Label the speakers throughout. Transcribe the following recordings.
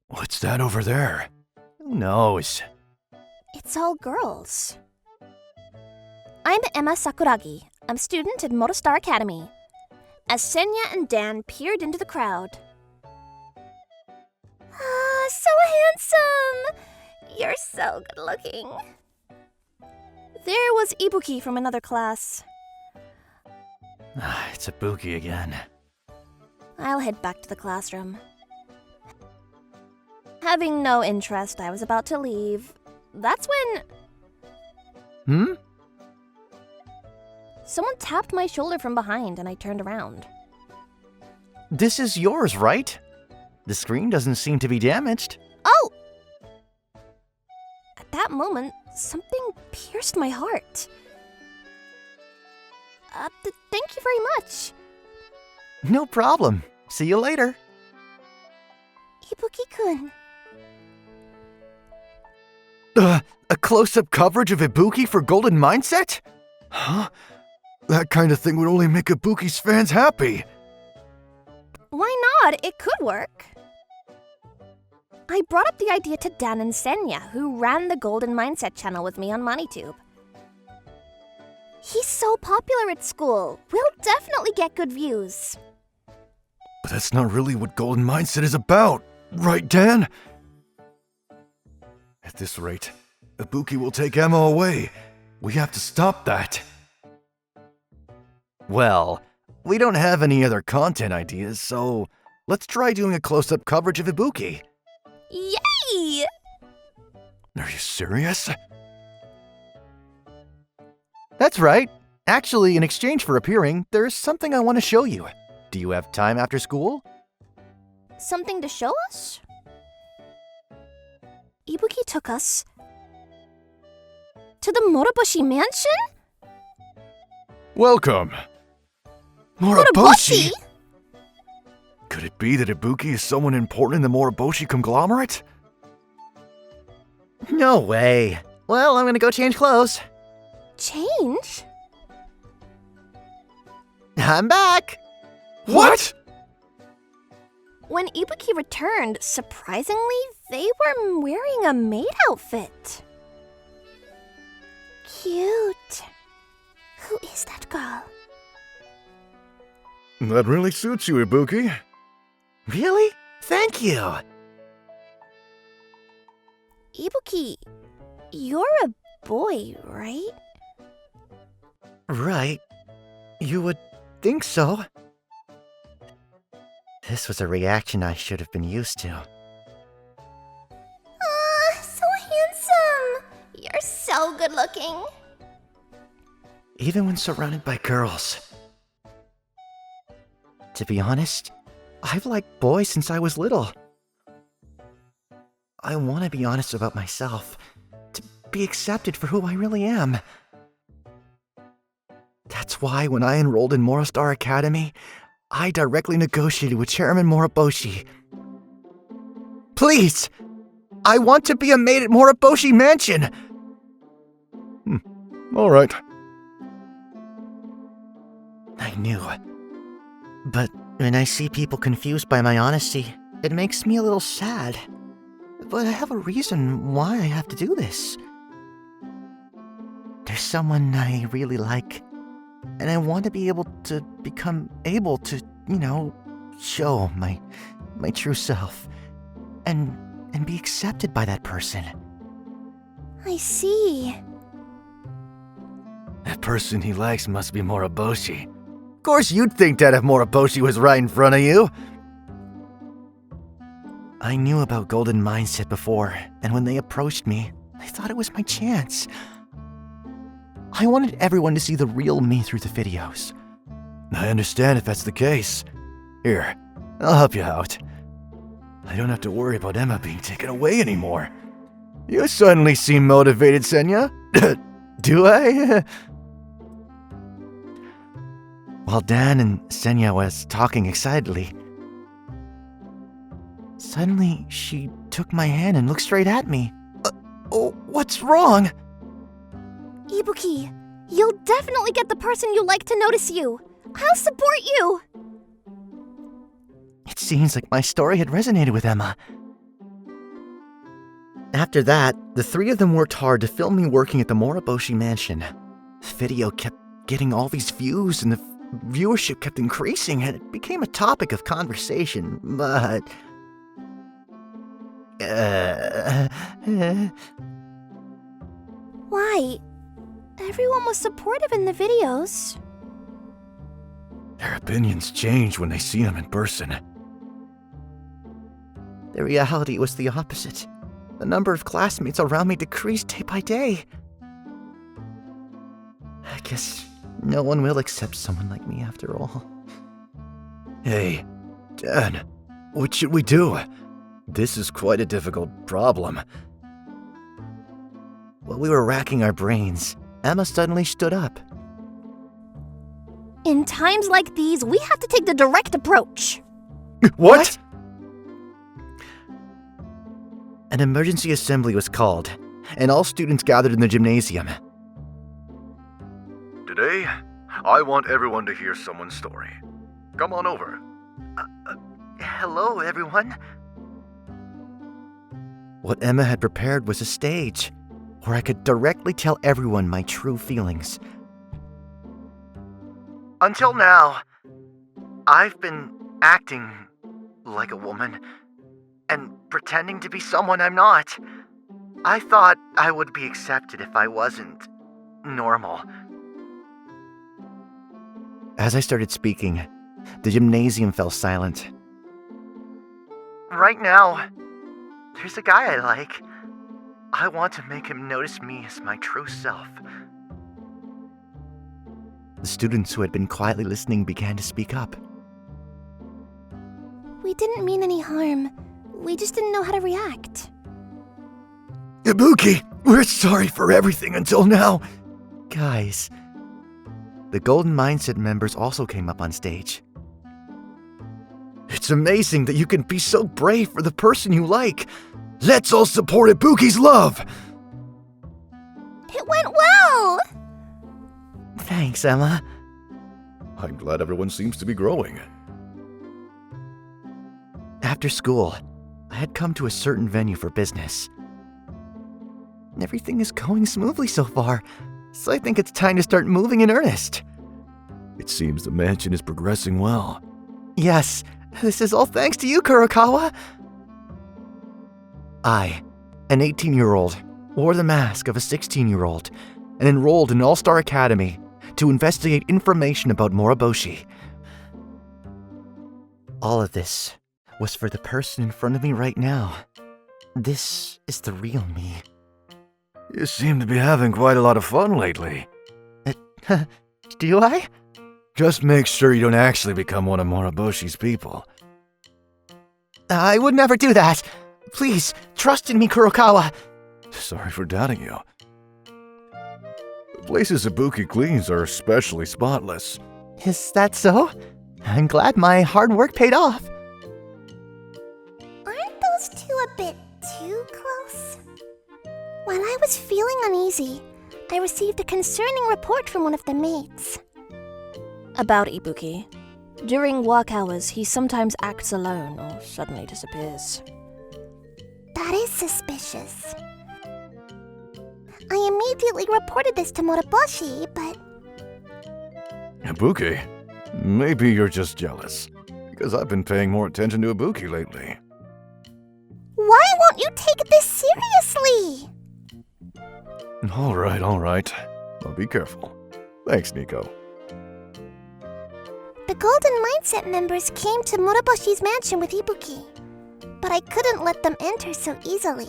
Speaker 1: What's that over there? Who knows?
Speaker 2: It's all girls. I'm Emma Sakuragi. I'm a student at Morostar Academy. As Senya and Dan peered into the crowd. Ah, so handsome! You're so good looking. There was Ibuki from another class.
Speaker 1: It's Ibuki again.
Speaker 2: I'll head back to the classroom. Having no interest, I was about to leave. That's when... Someone tapped my shoulder from behind and I turned around.
Speaker 1: This is yours, right? The screen doesn't seem to be damaged.
Speaker 2: Oh! At that moment, something pierced my heart. Thank you very much.
Speaker 1: No problem. See you later.
Speaker 2: Ibuki-kun.
Speaker 1: A close-up coverage of Ibuki for Golden Mindset? Huh? That kind of thing would only make Ibuki's fans happy.
Speaker 2: Why not? It could work. I brought up the idea to Dan and Senya, who ran the Golden Mindset channel with me on MoneyTube. He's so popular at school. We'll definitely get good views.
Speaker 1: But that's not really what Golden Mindset is about, right, Dan? At this rate, Ibuki will take Emma away. We have to stop that. Well, we don't have any other content ideas, so let's try doing a close-up coverage of Ibuki.
Speaker 2: Yay!
Speaker 1: Are you serious? That's right. Actually, in exchange for appearing, there's something I want to show you. Do you have time after school?
Speaker 2: Something to show us? Ibuki took us to the Moroboshi mansion?
Speaker 1: Welcome.
Speaker 2: Moroboshi?
Speaker 1: Could it be that Ibuki is someone important in the Moroboshi conglomerate? No way. Well, I'm gonna go change clothes.
Speaker 2: Change?
Speaker 1: I'm back. What?
Speaker 2: When Ibuki returned, surprisingly, they were wearing a maid outfit. Cute. Who is that girl?
Speaker 1: That really suits you, Ibuki. Really? Thank you.
Speaker 2: Ibuki, you're a boy, right?
Speaker 1: Right. You would think so. This was a reaction I should have been used to.
Speaker 2: So handsome! You're so good looking.
Speaker 1: Even when surrounded by girls. To be honest, I've liked boys since I was little. I want to be honest about myself, to be accepted for who I really am. That's why when I enrolled in Morostar Academy, I directly negotiated with Chairman Moroboshi. Please! I want to be a maid at Moroboshi Mansion! Alright. I knew. But when I see people confused by my honesty, it makes me a little sad. But I have a reason why I have to do this. There's someone I really like, and I want to be able to become able to, show my true self, and be accepted by that person.
Speaker 2: I see.
Speaker 1: That person he likes must be Moroboshi. Of course you'd think that if Moroboshi was right in front of you. I knew about Golden Mindset before, and when they approached me, I thought it was my chance. I wanted everyone to see the real me through the videos. I understand if that's the case. Here, I'll help you out. I don't have to worry about Emma being taken away anymore. You suddenly seem motivated, Senya. Do I? While Dan and Senya was talking excitedly, suddenly she took my hand and looked straight at me. What's wrong?
Speaker 2: Ibuki, you'll definitely get the person you like to notice you. I'll support you.
Speaker 1: It seems like my story had resonated with Emma. After that, the three of them worked hard to film me working at the Moroboshi mansion. The video kept getting all these views and the viewership kept increasing and it became a topic of conversation, but...
Speaker 2: Why? Everyone was supportive in the videos.
Speaker 1: Their opinions change when they see them in person. The reality was the opposite. The number of classmates around me decreased day by day. I guess no one will accept someone like me after all. Hey, Dad, what should we do? This is quite a difficult problem. While we were racking our brains, Emma suddenly stood up.
Speaker 2: In times like these, we have to take the direct approach.
Speaker 1: What? An emergency assembly was called, and all students gathered in the gymnasium.
Speaker 3: Today, I want everyone to hear someone's story. Come on over.
Speaker 1: Hello, everyone. What Emma had prepared was a stage, where I could directly tell everyone my true feelings. Until now, I've been acting like a woman, and pretending to be someone I'm not. I thought I would be accepted if I wasn't normal. As I started speaking, the gymnasium fell silent. Right now, there's a guy I like. I want to make him notice me as my true self. The students who had been quietly listening began to speak up.
Speaker 2: We didn't mean any harm. We just didn't know how to react.
Speaker 1: Ibuki, we're sorry for everything until now. Guys, the Golden Mindset members also came up on stage. It's amazing that you can be so brave for the person you like. Let's all support Ibuki's love.
Speaker 2: It went well!
Speaker 1: Thanks, Emma.
Speaker 3: I'm glad everyone seems to be growing.
Speaker 1: After school, I had come to a certain venue for business. Everything is going smoothly so far, so I think it's time to start moving in earnest.
Speaker 3: It seems the mansion is progressing well.
Speaker 1: Yes, this is all thanks to you, Kurokawa. I, an 18-year-old, wore the mask of a 16-year-old and enrolled in All-Star Academy to investigate information about Moroboshi. All of this was for the person in front of me right now. This is the real me.
Speaker 3: You seem to be having quite a lot of fun lately.
Speaker 1: Do I?
Speaker 3: Just make sure you don't actually become one of Moroboshi's people.
Speaker 1: I would never do that. Please, trust in me, Kurokawa.
Speaker 3: Sorry for doubting you. The places Ibuki cleans are especially spotless.
Speaker 1: Is that so? I'm glad my hard work paid off.
Speaker 2: Aren't those two a bit too close? When I was feeling uneasy, I received a concerning report from one of the maids. About Ibuki. During work hours, he sometimes acts alone or suddenly disappears. That is suspicious. I immediately reported this to Moroboshi, but...
Speaker 3: Ibuki? Maybe you're just jealous. Because I've been paying more attention to Ibuki lately.
Speaker 2: Why won't you take this seriously?
Speaker 3: Alright. I'll be careful. Thanks, Nico.
Speaker 2: The Golden Mindset members came to Moroboshi's mansion with Ibuki, but I couldn't let them enter so easily.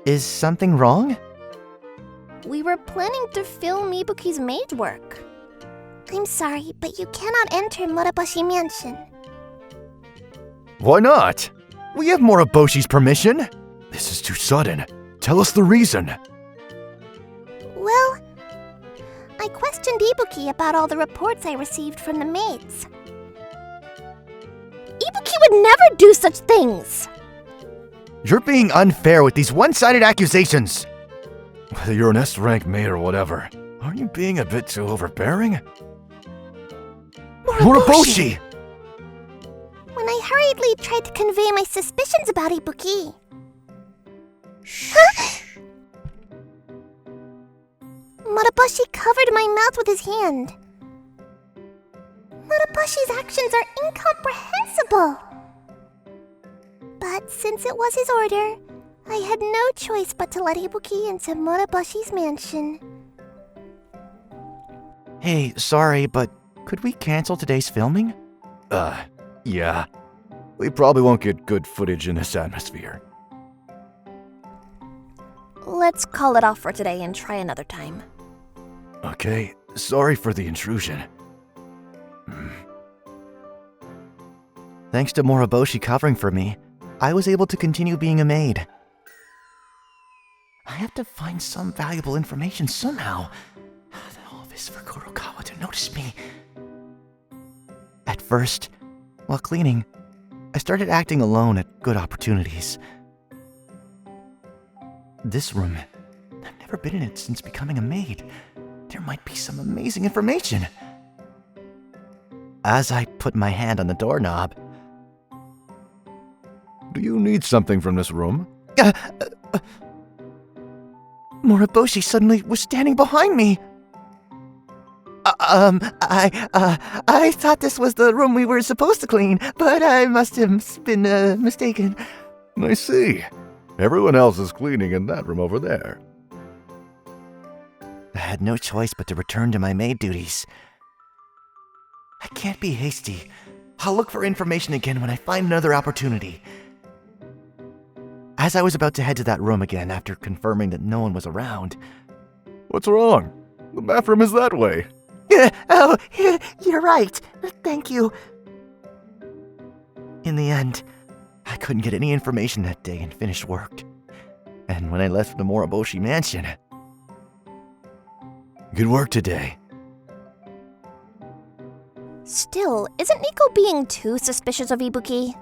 Speaker 1: Is something wrong?
Speaker 2: We were planning to film Ibuki's maid work. I'm sorry, but you cannot enter Moroboshi Mansion.
Speaker 3: Why not?
Speaker 1: We have Moroboshi's permission.
Speaker 3: This is too sudden. Tell us the reason.
Speaker 2: Well, I questioned Ibuki about all the reports I received from the maids. Ibuki would never do such things!
Speaker 1: You're being unfair with these one-sided accusations.
Speaker 3: Whether you're an S-rank maid or whatever, aren't you being a bit too overbearing?
Speaker 1: Moroboshi!
Speaker 2: When I hurriedly tried to convey my suspicions about Ibuki, Moroboshi covered my mouth with his hand. Moroboshi's actions are incomprehensible. But since it was his order, I had no choice but to let Ibuki into Moroboshi's mansion.
Speaker 1: Hey, sorry, but could we cancel today's filming?
Speaker 3: Yeah. We probably won't get good footage in this atmosphere.
Speaker 2: Let's call it off for today and try another time.
Speaker 3: Okay, sorry for the intrusion.
Speaker 1: Thanks to Moroboshi covering for me, I was able to continue being a maid. I have to find some valuable information somehow. All this for Kurokawa to notice me. At first, while cleaning, I started acting alone at good opportunities. This room, I've never been in it since becoming a maid. There might be some amazing information. As I put my hand on the doorknob,
Speaker 3: Do you need something from this room?
Speaker 1: Moroboshi suddenly was standing behind me. I thought this was the room we were supposed to clean, but I must have been mistaken.
Speaker 3: I see. Everyone else is cleaning in that room over there.
Speaker 1: I had no choice but to return to my maid duties. I can't be hasty. I'll look for information again when I find another opportunity. As I was about to head to that room again after confirming that no one was around.
Speaker 3: What's wrong? The bathroom is that way.
Speaker 1: Oh, you're right. Thank you. In the end, I couldn't get any information that day and finish work. And when I left the Moroboshi mansion...
Speaker 3: Good work today.
Speaker 2: Still, isn't Nico being too suspicious of Ibuki?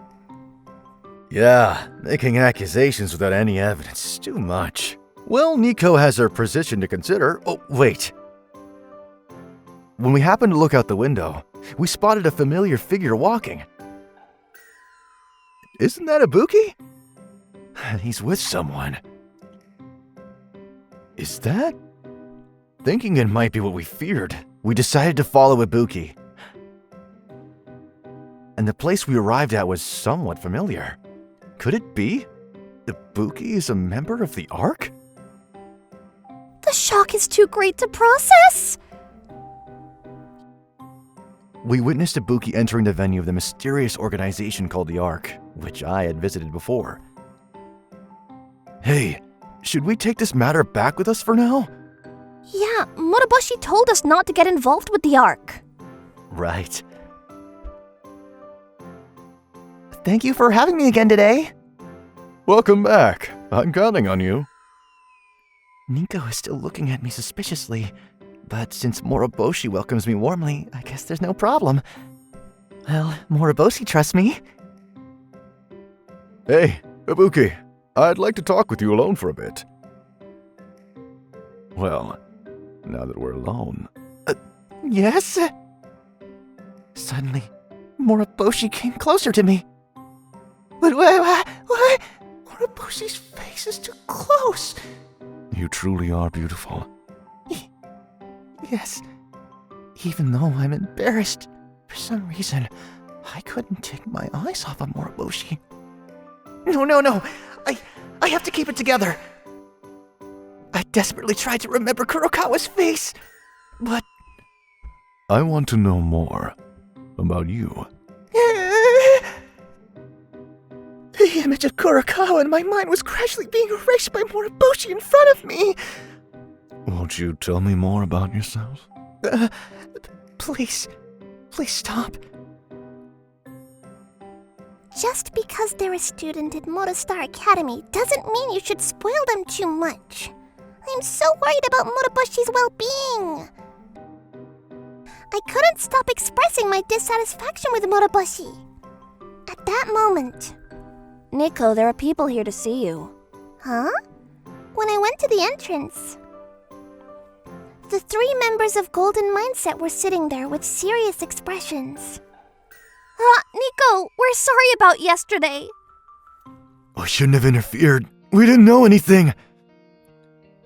Speaker 3: Yeah, making accusations without any evidence is too much. Well, Nico has her position to consider. Oh, wait. When we happened to look out the window, we spotted a familiar figure walking. Isn't that Ibuki? He's with someone. Is that? Thinking it might be what we feared, we decided to follow Ibuki. And the place we arrived at was somewhat familiar. Could it be? Ibuki is a member of the Ark?
Speaker 2: The shock is too great to process!
Speaker 1: We witnessed Ibuki entering the venue of the mysterious organization called the Ark, which I had visited before. Hey, should we take this matter back with us for now?
Speaker 2: Yeah, Moroboshi told us not to get involved with the Ark.
Speaker 1: Right. Thank you for having me again today.
Speaker 3: Welcome back. I'm counting on you.
Speaker 1: Nico is still looking at me suspiciously, but since Moroboshi welcomes me warmly, I guess there's no problem. Well, Moroboshi trusts me.
Speaker 3: Hey, Ibuki, I'd like to talk with you alone for a bit. Well, now that we're alone...
Speaker 1: Yes? Suddenly, Moroboshi came closer to me. What? Moroboshi's face is too close.
Speaker 3: You truly are beautiful.
Speaker 1: Yes. Even though I'm embarrassed, for some reason, I couldn't take my eyes off of Moroboshi. No. I have to keep it together. I desperately tried to remember Kurokawa's face, but...
Speaker 3: I want to know more about you.
Speaker 1: The image of Kurokawa in my mind was gradually being erased by Moroboshi in front of me.
Speaker 3: Won't you tell me more about yourself?
Speaker 1: Please stop.
Speaker 2: Just because they're a student at Morostar Academy doesn't mean you should spoil them too much. I'm so worried about Moroboshi's well-being. I couldn't stop expressing my dissatisfaction with Moroboshi. At that moment...
Speaker 4: Nico, there are people here to see you.
Speaker 2: Huh? When I went to the entrance, the 3 members of Golden Mindset were sitting there with serious expressions.
Speaker 4: Nico, we're sorry about yesterday.
Speaker 3: I shouldn't have interfered. We didn't know anything.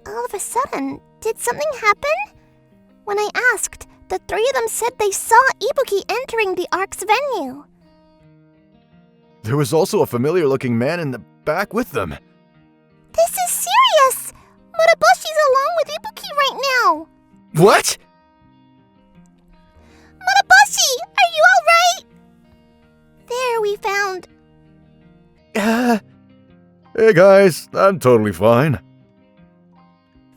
Speaker 2: All of a sudden, did something happen? When I asked, the three of them said they saw Ibuki entering the Ark's venue.
Speaker 3: There was also a familiar-looking man in the back with them.
Speaker 2: This is serious! Moroboshi's along with Ibuki right now!
Speaker 3: What?
Speaker 2: Moroboshi, are you alright? There we found...
Speaker 3: Hey guys, I'm totally fine.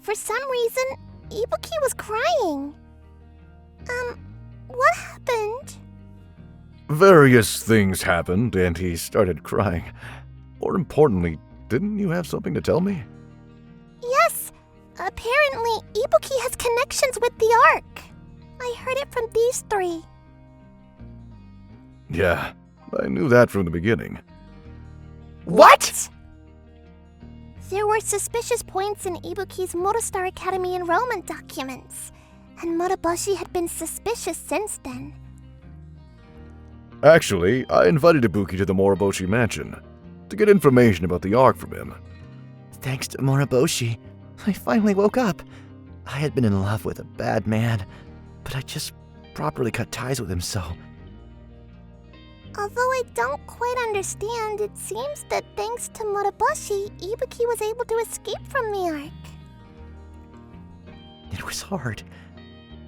Speaker 2: For some reason, Ibuki was crying. What happened?
Speaker 3: Various things happened, and he started crying. More importantly, didn't you have something to tell me?
Speaker 2: Yes, apparently Ibuki has connections with the Ark. I heard it from these three.
Speaker 3: Yeah, I knew that from the beginning.
Speaker 1: What?
Speaker 2: There were suspicious points in Ibuki's Morostar Academy enrollment documents, and Moroboshi had been suspicious since then.
Speaker 3: Actually, I invited Ibuki to the Moroboshi mansion to get information about the Ark from him.
Speaker 1: Thanks to Moroboshi, I finally woke up. I had been in love with a bad man, but I just properly cut ties with him, so...
Speaker 2: Although I don't quite understand, it seems that thanks to Moroboshi, Ibuki was able to escape from the Ark.
Speaker 1: It was hard,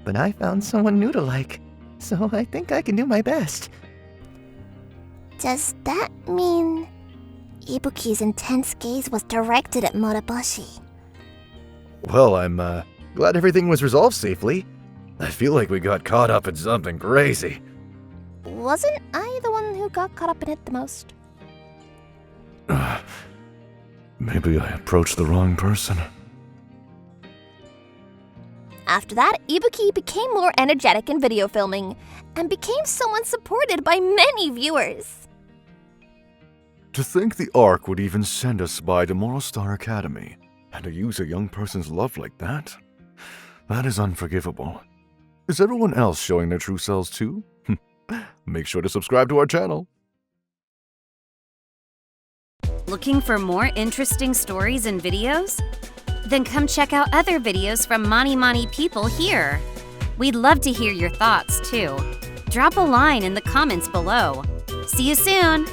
Speaker 1: but I found someone new to like, so I think I can do my best.
Speaker 2: Does that mean Ibuki's intense gaze was directed at Moroboshi?
Speaker 3: Well, I'm glad everything was resolved safely. I feel like we got caught up in something crazy.
Speaker 2: Wasn't I the one who got caught up in it the most?
Speaker 3: Maybe I approached the wrong person.
Speaker 4: After that, Ibuki became more energetic in video filming and became someone supported by many viewers.
Speaker 3: To think the Ark would even send a spy to Morostar Academy and to use a young person's love like that? That is unforgivable. Is everyone else showing their true selves too? Make sure to subscribe to our channel.
Speaker 5: Looking for more interesting stories and videos? Then come check out other videos from Mani people here. We'd love to hear your thoughts too. Drop a line in the comments below. See you soon!